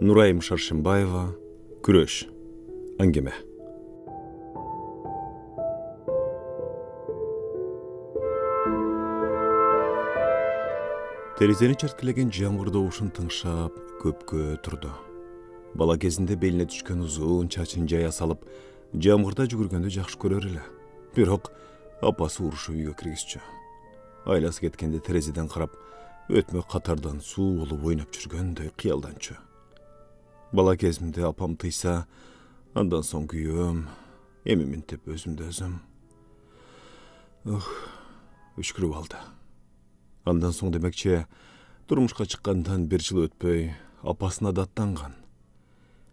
Нурайым Шаршымбаева, Күрөш, әңгеме. Терезені чарткілеген жаңғырды ушын тыңшап, көпкө тұрды. Бала кезінде беліне түшкен ұзын чачын жая салып, жаңғырда жүгіргенді жақшы көрер елі. Бирок апасы урушу үйге кіргізші. Айласы кеткенде терезеден қарап, өтмө қатардан су олып ойнап жүргенде қиялданчы. Бала кезімде апам тыйса, андан соң күйім, емемен теп өзімді өзім. Үшкіріп алды. Андан соң демекче, тұрмышқа шыққандан бір жыл өтпөй, апасына даттанған.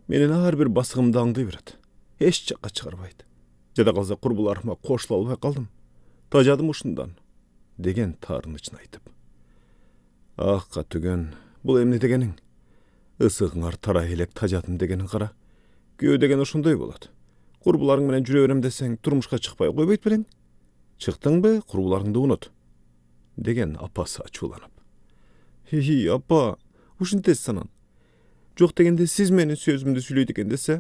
Менен ар бір басығымды аңдай береді. Еш жаққа шығарбайды. Жада қалса құрбыларыма қошыла албай қалдым. Тажадым ұшындан, деген тарынычын айтып. Аққа түген, бұл эмне дегенің? Ысығыңар тара елек тажадым дегенің қара. Күйеу деген ұшындай болады. Құрбыларың менен жүре берем десең, тұрмышқа шықпай қойбайт белең. Шықтың бе, құрбыларыңды ұнат. Деген апасы ачуланып. Хи, апа, ушын тез санан. Жоқ дегенде сіз менің сөзімді сүйлейді екен десе.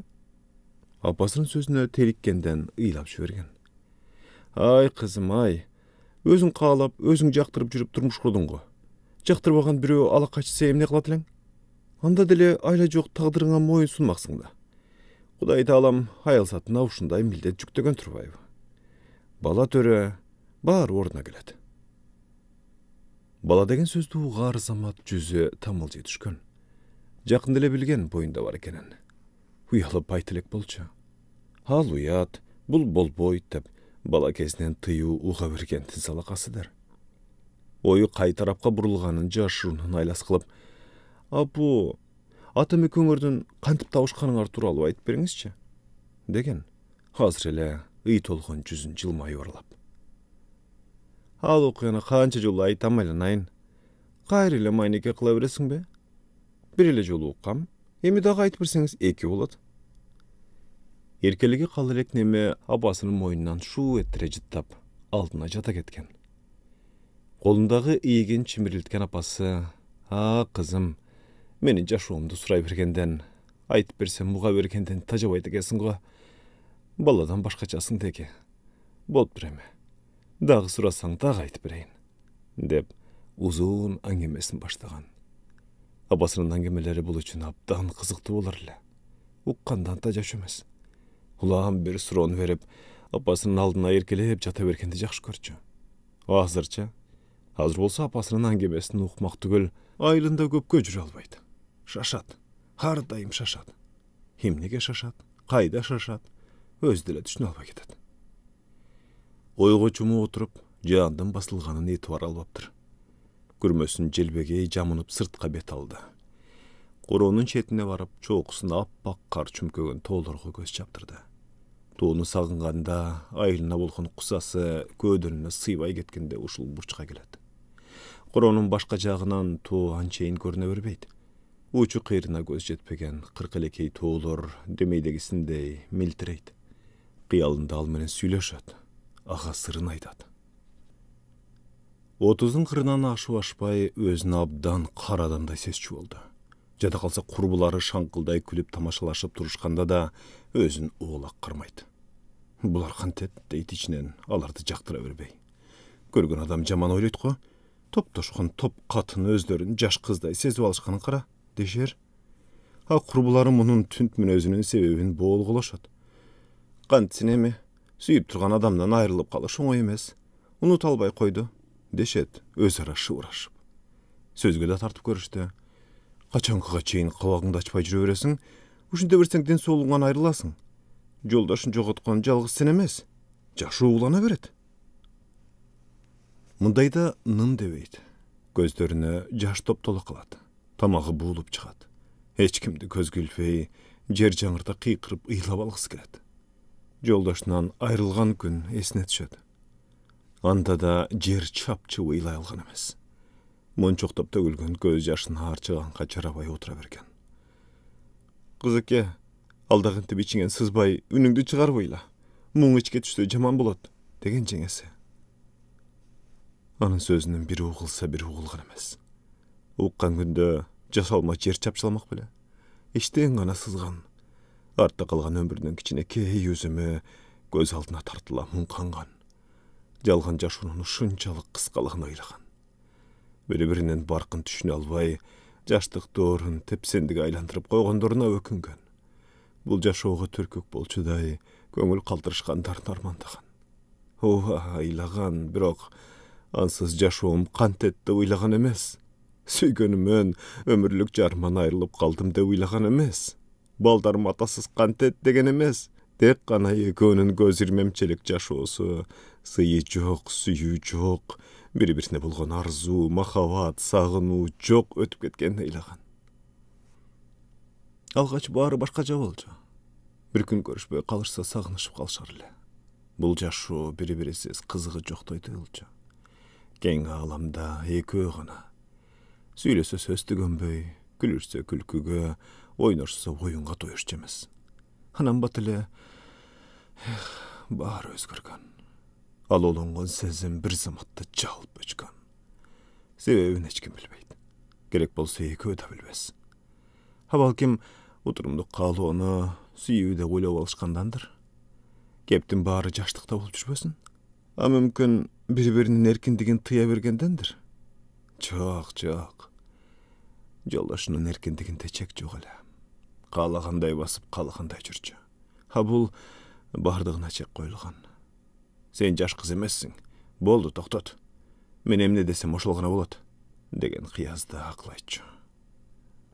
Апасының сөзіне теріккенден ыйлап жіберген. Ай, қызым, ай, өзің қалап, өзің жақтырып жүріп тұрмыш құрдың ғой. Жақтырбаған біреу ала қашса емне қылат елең? Анда деле айла жоқ тағдырыңа мойын сұнмақсың да. Құдай таалам аялсатына ушындай милдет жүктеген тұрбайбы. Бала төрі бар орнына келеді. Бала деген сөзді уғар замат жүзі тамылжи түшкөн. Жақын деле білген бойында бар екенін. Уялып айтылек болчу. Ал уят, бұл болбойт деп, бала кезінен тыю уға берген тінсалақасыдыр. Ойы қай тарапқа бұрылғанын жашыруынан айлас қылып, апу, атымы көңірдің қантып тауышқаныңар туралы айтып беріңізші, деген, азыр еле үй толған жүзін жылмай орлап. Ал оқияны қанша жолы айтамайлын айын, қайыр еле майнеке қыла бересің бе? Бір еле жолы оқам, емі дағы айтып берсеңіз еке болады. Еркелігі қалырек неме апасының мойнынан шу еттіре жыттап, алдына жата кеткен. Қолындағы иеген чимірілткен апасы, қызым, менің жашуымды сұрай бергенден, айтып берсем мұға бергенден тажабайды кесін ғой. Баладан башқачасың деге. Болып біреме. Дағы сұрасаң дағы айтып берейін. Деп, ұзын әңгемесін баштаған. Апасының әңгемелері бұл үшін абдан қызықты болар лі. Уққандан тажаш емес. Ұлағын бір сұрауын веріп, апасының алдына еркелеп жата бергенді жақшы көрчі. Азыр болса апасының әңгемесін ұқмақ түгіл, айлында көпкө жүре албайды. Шашат, ардайым шашат. Химнеге шашат, қайда шашат, өз деле түшін албай кетеді. Ойғы чумы отырып, жандың басылғанын етуар албаптыр. Күрмөсін желбегей жамынып сыртқа бет алды. Қоронын шетіне барып, чоқысын аппақ қар чүмкөгін толырғы көз чаптырды. Туыны сағынғанда, айылына болған құсасы көдіріні сыйбай кеткенде ұшыл бұрчқа келеді. Қоронын башқа жағынан туы анчейін көріне бербейді. Учу қиырына көз жетпеген қырқелекей туылыр демейдегісіндей милтірейді. Қиялында алменен сүйлешеді, аға сырын айтады. 30-ың қырынан ашу ашпай өзін абдан қар адамдай сесчу болды. Жада қалса құрбылары шаңқылдай күліп тамашалашып тұрышқанда да өзін оғылақ қырмайды. Бұлар қантет дейт ішінен аларды жақтыра бербей. Көрген адам жаман ойлайды қо, топ-тошқан топ қатын өздерін жаш қыздай сезіп алышқанын қара, дешер. Құрбылары мұның түнтмін өзінің себебін бол қолашады. Қантсіне ме, сүйіп тұрған адамнан айырылып қалы шоңой емес, ұнут албай қойды, дешет өзара шуырашып. Сөзге да тартып көрішті. Қачанғыға чейін қабағыңды ашпай жүре бересің, үшінде берсең ден соғылған айырыласың. Жолдашын жоғатқан жалғыз сен емес, жашы уғлана береді. Мұндайда ным дебейді. Көздеріне жаш топ-толы қылады. Тамағы буылып шығады. Ешкімді көз күлфей, жер жаңырда қиқырып ұйлап алғысы келеді. Жолдашынан айырылған күн есіне түшеді. Анда да жер чапчы ұйлай алған емес. Мончоқтап төгілген көз жашын арчығанға жарабай отыра берген. Қызыке, алдағынты бичінген сызбай, үніңді шығар бойла. Мұң ішке түсті жаман болады, деген жеңесі. Анын сөзінің бір уғылса бір уғылған емес. Уққан күнді жасалма жер чапшаламақ біле. иштен гана сызган. Артта калган өмүрүнүн кичинекей өзүмө көз алдына тартыла муңканган. Жалган жашоонун ушунчалык кыскалыгын ойлаган. Бири-биринин баркын түшүнө албай, жаштык доорун тепсендиге айландырып койгондоруна өкүнгөн. Бул жашоого түркүк болчудай көңүл калтырышкандарын армандаган. Ооба айлаган, бирок ансыз жашоом кантет деп ыйлаган эмес. Сүйгөнүмөн өмүрлүк жарыман айрылып калдым деп ыйлаган эмес. Балдарым атасыз кантет деген эмес. Тек гана экөөнүн көз ирмемчелик жашоосу, сыйы жок, сүйүү жок, бири-бирине болгон арзуу, махабат, сагынуу жок өтүп кеткенин ыйлаган. Алгач баары башкача болчу. Бир күн көрүшпөй калышса сагынышып калышар эле. Бул жашоо бири-бирисиз кызыгы жоктой туюлчу. Кең ааламда экөө гана. Сүйлөсө сөз түгөнбөй, күлүшсө күлкүгө, ойношсо оюнга тоюшчу эмес. Анан бат эле баары өзгөргөн. Ал олонгон сезим бир заматта жалп өчкөн. Себебин эч ким билбейт. Керек болсо экөө да билбес. Балким утурумдук каалоону сүйүү деп ойлоп алышкандандыр. Кептин баары жаштыкта болуп жүрбөсүн? Мүмкүн бири-биринин эркиндигин тыя бергендендир. Жок. Жолдошунун эркиндигинде чек жок эле. Каалагандай басып, каалагандай жүрчү. Бул бардыгына чек коюлган. Сен жаш кыз эмессиң. Болду, токтот. Мен эмне десем ошол гана болот, деген кыязда акыл айтчу.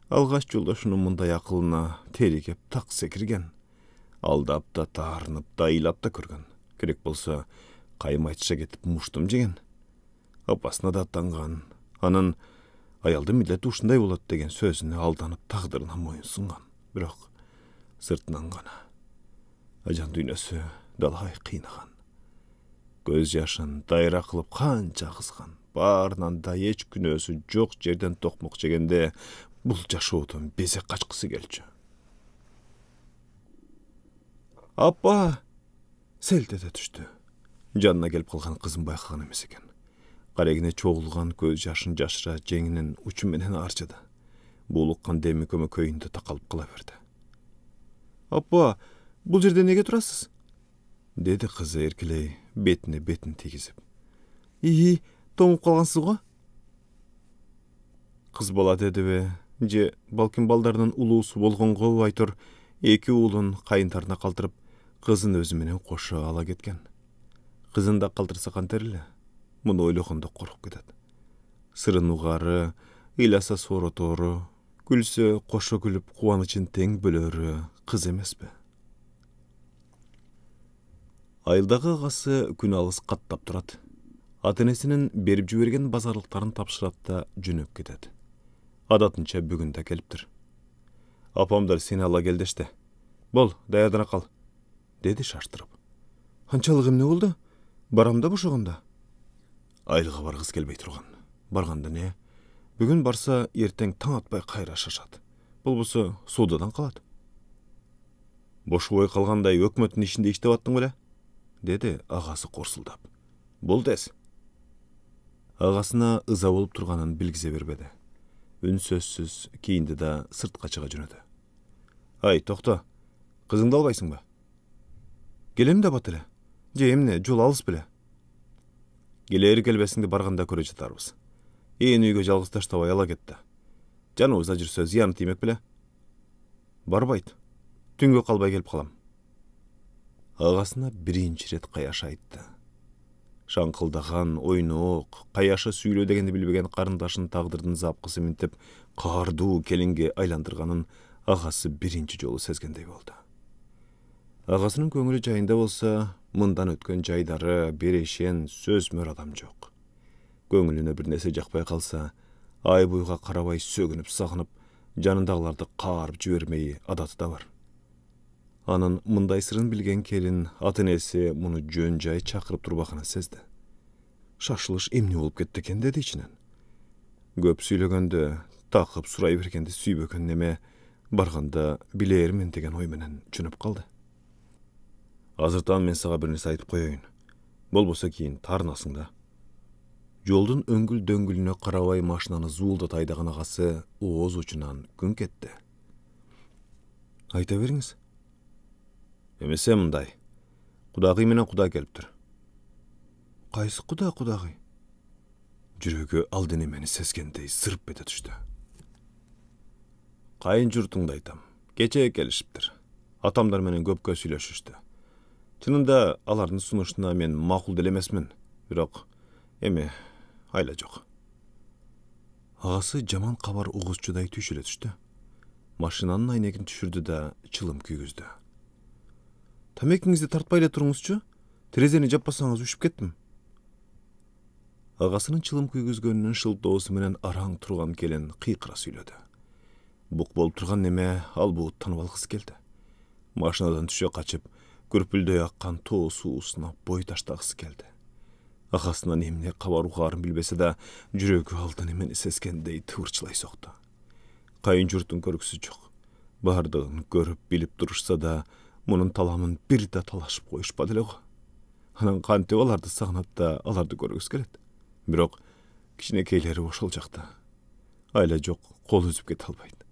Алгач жолдошунун мындай акылына теригеп так секирген. Алдап да, таарынып да, ыйлап да көргөн. Керек болсо кайым айтыша кетип муштум жеген. Апасына да аттанган. Анын аялдын милдети ушундай болот деген сөзүнө алданып тагдырына моюн сунган. Бирок сыртынан гана. Ажан дүйнөсү далай кыйнаган. Көз жашын дайра кылып канча кызган. Баарынан да эч күнөөсү жок жерден токмок жегенде бул жашоодон безек качкысы келчү. Апа! Селт эте түштү. Жанына келип калган кызын байкаган эмес экен. Карегине чогулган көз жашын жашыра жеңинин учу менен арчыды. Булуккан деми көмөкөйүндө такалып кала берди. Апа, бул жерде неге турасыз? Деди кызы эркелей, бетине бетин тийгизип. Томуп калгансыз го? Кыз бала дедиби, же балким балдардын улуусу болгонго айтор эки уулун кайынтарына калтырып, кызын өзү менен кошо ала кеткен. Кызын да калтырса кантер эле? Муну ойлогондо коркуп кетет. Сырын угары, ыйласа соротору, күлсө кошо күлүп кубанычын тең бөлөрү кыз эмеспи? Айылдагы агасы күн алыс каттап турат. Ата-энесинин берип жиберген базарлыктарын тапшырат да жөнөп кетет. Адатынча бүгүн да келиптир. Апамдар сени ала келдешти. Бол, даярдана кал, деди шаштырып. Анчалык эмне болду? Барам да бошогондо. Айылга баргысы келбей турган. Барганда не? Бүгүн барса эртең таң атпай кайра шашат. Болбосо суудадан калат. Бошобой калгандай өкмөттүн ишинде иштеп аттың беле? Деди агасы корсулдап. Бул дес. Агасына ыза болуп турганын билгизе бербеди. Үн сөзсүз кийинди да сыртка чыга жөнөдү. Ай, токто. Кызыңды албайсыңбы? Келем да бат эле. Же эмне, жол алыс беле? Келери келбесиңди барганда көрө жатарбыз. Үйгө жалгыз таштабай ала кетти. Жаныбызда жүрсө зыяны тиймек беле? Барбайт. Түнгө калбай келип калам. Агасына биринчи рет каяшы айтты. Шаңкылдаган, ойноок, каяшы сүйлөө дегенди билбеген карындашын тагдырдын запкысы минтип, каардуу келинге айландырганын агасы биринчи жолу сезгендей болду. Агасынын көңүлү жайында болса, мындан өткөн жайдары, берешен, сөз мөр адам жок. Көңүлүнө бир нерсе жакпай калса, ай буйга карабай сөгүнүп сагынып, жанындагыларды каарып жибермеyi адаты да бар. Анын мындай сырын билген келин ата-энеси муну жөн жай чакырып турбаганын сезди. Шашылыш эмне болуп кетти экен деди ичинен. Көп сүйлөгөндө, такып сурай бергенди сүйбөгөн неме барганда билээрмин деген ой менен жөнөп калды. Азыртан мен сага бир нерсе айтып коеюн. Болбосо кийин таарынасың да. Жолдун өңгүл дөңгүлүнө карабай машинаны зуулдат айдаган агасы ооз учунан күң кетти. Айта бериңиз. Эмесе мындай. Кудагый менен куда келиптир. Кайсы кудагый? Жүрөгү алды немени сезгендей сырып ете түштү. Кайын журтуңду айтам. Кече келишиптир. Атамдар менен көпкө сүйлөшүштү. Чынында алардын сунушуна мен макул деле эмесмин. Бирок эми айла жок. Агасы жаман кабар угузчудай түшүлө түштү. Машинанын айнегин түшүрдү да чылым күйгүздү. Тамекиңизди тартпай эле туруңузчу. Терезени жаппасаңыз үшүп кеттим. Агасынын чылым күйгүзгөнүнүн шылтоосу менен араң турган келин кыйкыра сүйлөдү. Бук болуп турган неме албуут танып алгысы келди. Машинадан түшө качып, көрпүлдөй аккан тоо суусуна бой таштагысы келди. Агасынан эмне кабар угаарын билбесе да, жүрөгү алды немени сезгендей тыбырчылай сокту. Кайын журттун көргүсү жок. Бардыгын көрүп билип турушса да, мунун таламын бир да талашып коюшпады эле го. Анан кантип аларды сагынат да аларды көргүсү келет. Бирок кичинекейлери ошол жакта. Айла жок, кол үзүп кете албайт.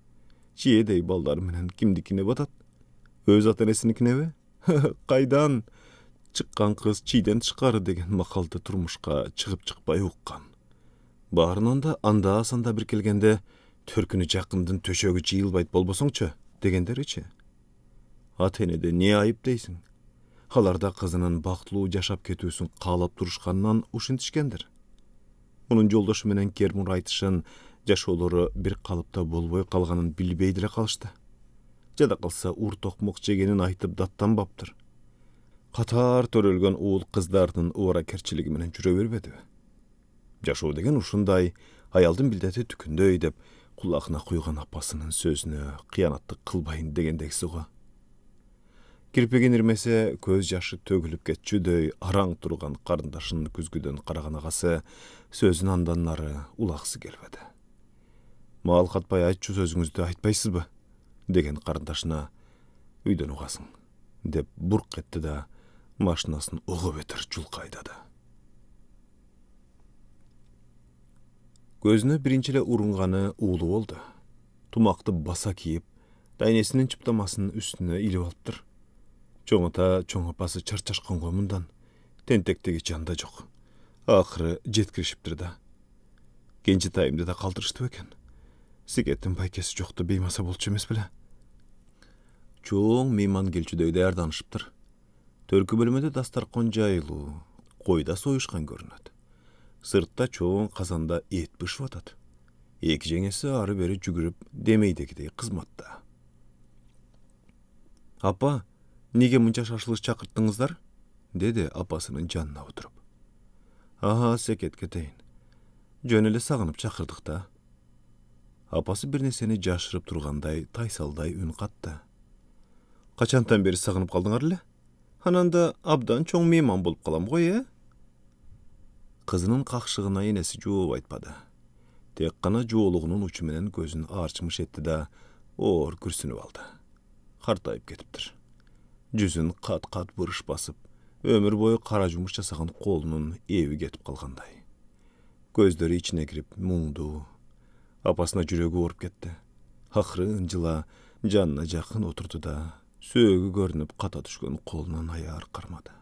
Чиедей балдары менен кимдикине батат? Өз ата-энесиникинеби? Кайдан? Чыккан кыз чийден тышкары деген макалды турмушка чыгып-чыкпай уккан. Баарынан да анда-санда бир келгенде төркүнү жакындын төшөгү жыйылбайт болбосоңчу дегендеричи. Ата-энеде не айып дейсиң? Алар да кызынын бактылуу жашап кетүүсүн каалап турушканынан ушинтишкендир. Мунун жолдошу менен кермур айтышын, жашоолору бир калыпта болбой калганын билбей деле калышты. Жада калса ур токмок жегенин айтып даттанбаптыр. Катар төрөлгөн уул кыздардын убаракерчилиги менен жүрө бербедиби? Жашоо деген ушундай, аялдын билдети түкүндөй деп кулагына куйган апасынын сөзүнө кыянаттык кылбайын дегендегиси го. Кирпигин ирмесе көз жашы төгүлүп кетчүдөй араң турган карындашынын күзгүдөн караган агасы сөзүн андан нары улагысы келбеди. Маал катпай айтчу сөзүңүздү айтпайсызбы? Деген карындашына үйдөн угасың деп бурк этти да машинасын угу бетер жулка айдады. Көзүнө биринчи эле урунганы уулу болду. Тумакты баса кийип, дайнесинин чыптамасын үстүнө илип алыптыр. Чоң ата, чоң апасы чарчашкан го мындан. Тентектеги жанда жок. Акыры жеткиришиптир да. Кенжетайымды да калтырышты экен. Сигеттин байкеси жокту беймаса болчу эмес беле? Чоң мейман келчүдөй даярданышыптыр. Төркү бөлмөдө дастаркан жайылуу, койда союшкан көрүнөт. Сыртта чоң казанда эт бышып атат. Эки жеңеси ары бери жүгүрүп демейдегидей кызматта. Апа, неге мынча шашылыш чакырттыңыздар? Деди апасынын жанына отуруп. Секет кетейин. Жөн эле сагынып чакырдык да. Апасы бир нерсени жашырып тургандай тайсалдай үн катты. Качантан бери сагынып калдыңар эле? Ананда абдан чоң мейман болуп калам го, Кызынын какшыгына энеси жооп айтпады. Тек гана жоолугунун учу менен көзүн арчымыш этти да оор күрсүнүп алды. Картайып кетиптир. Жүзүн кат-кат бырыш басып, өмүр бою кара жумуш жасаган колунун эби кетип калгандай. Көздөрү ичине кирип муңдуу. Апасына жүрөгү ооруп кетти. Акыры ынжыла жанына жакын отурду да сөөгү көрүнүп ката түшкөн колунан аяр кармады.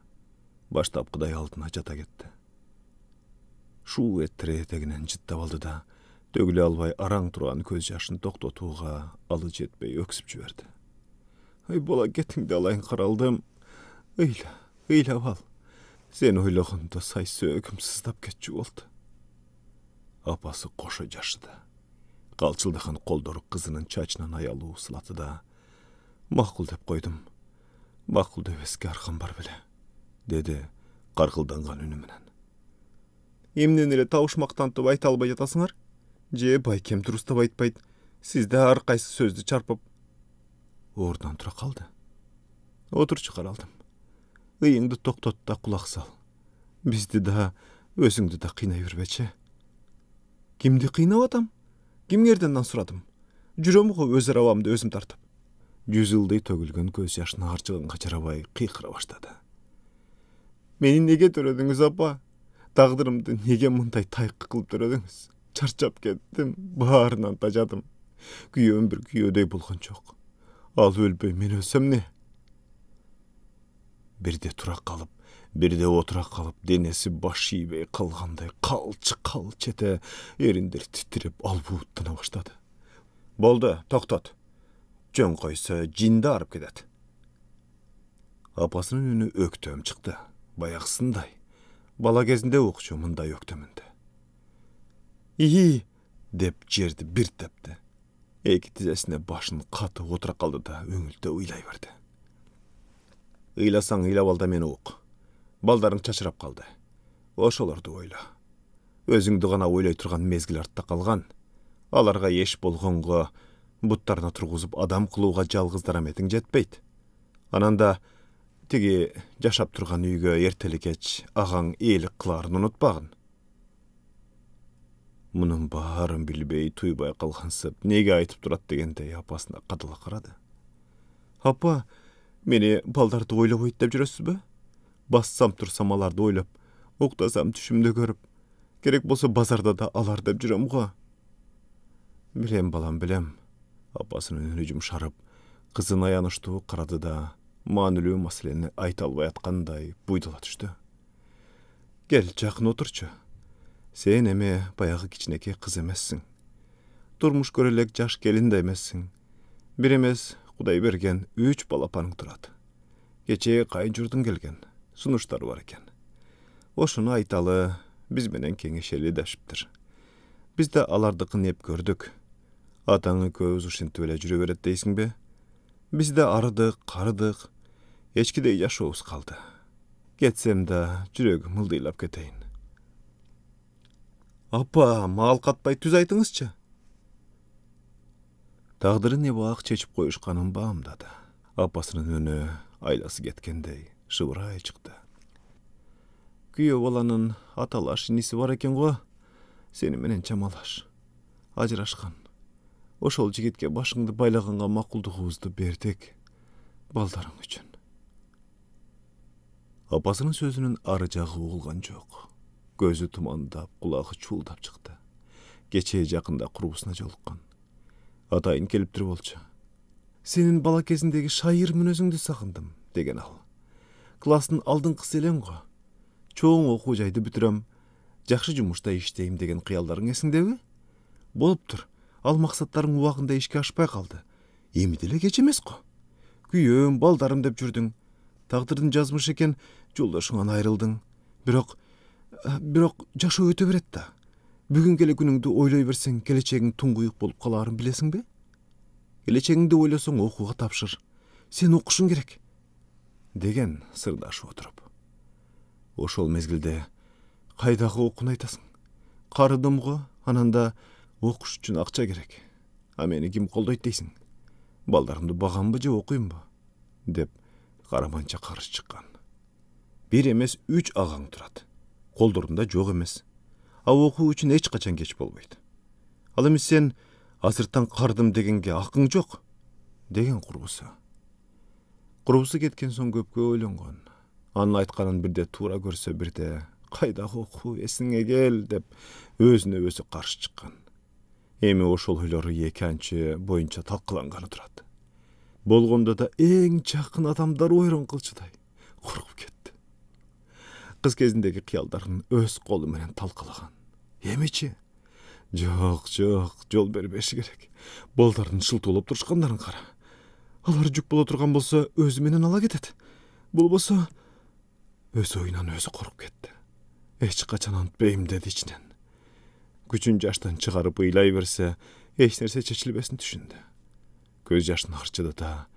Баштапкыдай алдына жата кетти. Шуу эттире этегинен жыттап алды да төгүлө албай араң турган көз жашын токтотууга алы жетпей өксүп жиберди. Ай бала кетиңди алайын каралдым. Ыйлап ал. Сен ойлогондо сай сөөгүм сыздап кетчү болду. Апасы кошо жашыды. Калчылдаган колдору кызынын чачынан аялуу сылаты да макул деп койдум. Макул дебеске аркан бар беле, деди каркылданган үнү менен. Эмнен эле табышмактантып айта албай жатасыңар? Же байкем дурустап айтпайт, сизде ар кайсы сөздү чарпып. Ордунан тура калды. Отурчу каралдым. Ыйыңды токтот да кулак сал. Бизди да, өзүңдү да кыйнай бербечи. Кимди кыйнап атам? Кимгерден сурадым? Жүрөм го өз арабамды өзүм тартып. Жүз ылдый төгүлгөн көз жашына арчыганга жарабай кыйкыра баштады. Мени неге төрөдүңүз, апа? Тагдырымды неге мындай тайкы кылып төрөдүңүз? Чарчап кеттим, баарынан тажадым. Күйөөм бир күйөөдөй болгон жок. Al ölbey men ölsem ne? Birde tura kalıp, birde otura kalıp, denesi baş iýbey kalganday kalç ete erindir titirip albuuttana başladı. Boldu, toktot. Jön koysa jinde arıp kedet. Apasının önü öktüm çıktı. Bayaqsınday. Bala kezinde okçu mınday öktümünde. İyi, dep jerdi bir tepti. Eki tizesine başını katı otura kaldı da öňülde uýlayberdi. Iylasaň ıylap al da meni ok. Baldaryň çaçırap kaldı. Oşolardy oýla. Özüňdi gana oýlay turgan mezgil artda kalgan. Alarga eş bolgonga, buttarına turguzup adam kılıuga jalgyzdara metiň jetpeyt. Ananda tigi jaşap turgan üýge ertelik-keç agaň eýlik kılaryny unutpagyn. Munun barın bilbey tuýbay kalgansyp nege aýtyp durat degende apasyna kadyla karady. Apa, meni baldardy oýlap oýt dep jüresizbi? Bassam tursam alарды oýlap, oktasam düşümde görüp, gerek bolsa bazarda da alar dep jürem go. Bilem balam bilem. Apasynyň önü jumşaryp, kızyn aýanyşdy karady da manylүү masalany aýta alбай atganday buýdula düşdi. Gel jakyn oturçu. Sen eme bayağı kiçineki kız emessin. Durmuş görelek jaş gelin de emessin. Bir emes Kuday bergen 3 balapanyň turady. Geçe kayınjurdun gelgen, sunuşlar var eken. Oşunu aýtaly, biz menen keňeşeli daşypdyr. Biz de alardykyn hep gördük. Ataňy köz uşinti bile jüre beret deýsiňbi? Biz de aradyk, karadyk. Eçkide ýaşawys kaldy. Getsem de jüregim mıldyylap keteýin. Apa, mal katpay tüz aýtyňyzçy. Tagdyry ne wagt çeçip koýuşkanyn baamdady. Apasynyň önü aýlasy getkendey şywyraý çykdy. Küýe bolanyň atalaş nisi var eken go. Seni menen çamalaş. Ajraşkan. Oşol jigitke başyňdy baýlaganga makuldugyňyzdy berdik. Baldaryň üçin. Apasynyň sözünün arıjagy ugulgan jok. Gözü tumandap, kulağı çuldap çıktı. Geçe jakynda kurbusuna jolukkan. Ataýyn kelip dur bolçu. Senin bala kezindegi şaýyr münözüňdi sakındım, degen al. Klasyň aldynkysy elem go. Çoğun okuw jaýdy bitirem, jakşy jumuşda işteýim degen kyýallaryň esiňdebi? Bolupdyr. Al maksatlaryň wagtynda işke aşpay kaldı. Emidile geç emes go. Küýüm, baldarym dep jürdüň. Tagdyrdyň jazmyşy eken, joldaşyňdan aýryldyň. Biroq jaşoo öte beret da. Bugün gele günüňdi oýlay berseň, gelecegiň tuňguýyk bolup kalaryň bilesiňbi? Gelecegiňdi oýlasaň okuwga tapşyr. Sen okuşuň gerek. Degen sırdaşy oturup. Oşol mezgilde kaýdaky okuny aýtasyň. Karydym-go, ananda okuş üçin akça gerek. A meni kim koldaýt deýsiň? Baldarymdy baganby je okuýmby? Dep karamança karış çykkan. Bir emes 3 agaň turady. Koldurunda jok emes. A okuw üçin hiç kaçan geç bolboýdy. Al emes sen asyrtan kardym degenge akyň jok, degen kurbusu. Kurbusu ketken soň köpkö oýlangan. Anyň aýtkanyn birde tura görse birde kaýdaky okuw esiňe gel dep özüne özü karşı çykkan. Emi oşol oýlary ekençi boýunça talkylangany turady. Bolgonda da eň jakyn adamlar oýran kılçyday gurup ketdi. Kız kezindeki kyýaldaryny öz kolu menen talkylagan. Emiçi? Jok, jol berbeşi gerek. Boldaryny şylt bolup duruşkanlaryny kara. Alar juk bola turgan bolsa özü menen ala ketet. Bolbosa öz oýundan özü gurup ketdi. Hiç kaçan antbeýim dedi içinden. Güçün jaştan çıgarıp ıylay berse, hiç nerse çeçilbesin düşündü. Göz yaşını harçıdı da,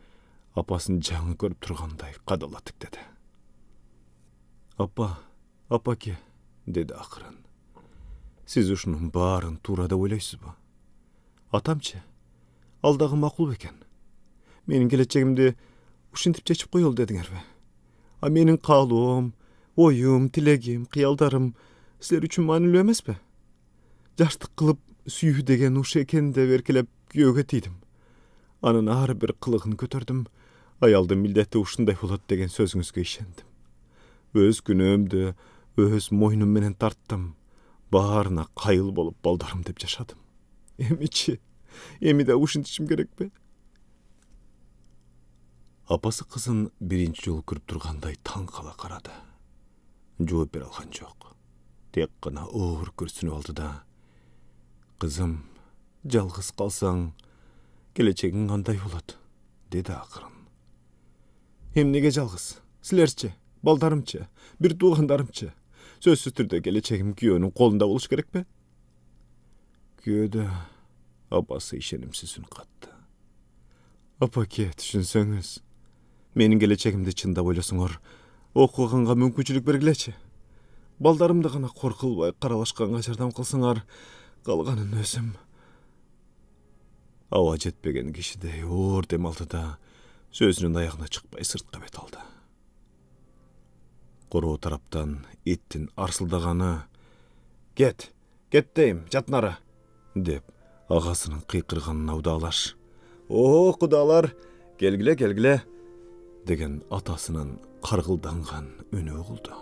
apasını jaňy görüp turganday kadalatyk dedi. Apa ki, dedi akırın. Siz uşunun barın turada oýlaýsyzby? Atamçı, aldagy makul beken. Menin geleceğimde uşintip çeçip koyol dediňerbi. A menin kalum, oyum, tilegim, kyýaldarym sizler üçin manylүү emespi? Jaştyk kılıp süýü degen uş ekende berkelep göge tiýdim. Anın har bir kılıgyny köterdim. Aýaldy mildetde uşunday bolat degen sözüňizge işendim. Öz günümde öz moýnum menen tarttım. Baharına kayıl bolup baldarım dep yaşadım. Emiçi, emi de uşun içim gerekbe. Апасы қызын бірінші жол көріп тұрғандай таң қала қарады. Жооп бере алған жоқ. Тек қана оор күрсініп алды да: «Қызым, жалғыз қалсаң, келечегің қандай болады?» деді ақырын. «Эмнеге жалғыз? Сілерче, балдарымчы, бір туғандарымчы? Сөзсіз түрде келечегім күйеуінің қолында болуш керек пе?» Күйеуді апасы ишенимсіз үн қатты. «Апаке, түшінсеңіз, менің келечегімді чындап ойласыңар, оқуғанға мүмкіншілік бергілечі. Балдарымды ғана қорқылбай қаралашқанға жардам қылсыңар, қалғанын өзім». Ауа жетпеген кишидей оор дем алды да, сөзінің аяғына шықпай сыртқа бет алды. Қору тараптан иттің арсылдағаны: «Кет дейм, жатнары!» деп ағасының қиқырғанын аудалаш. «О, құдалар, келгіле!» деген атасының қарғылданған үні ұғылды.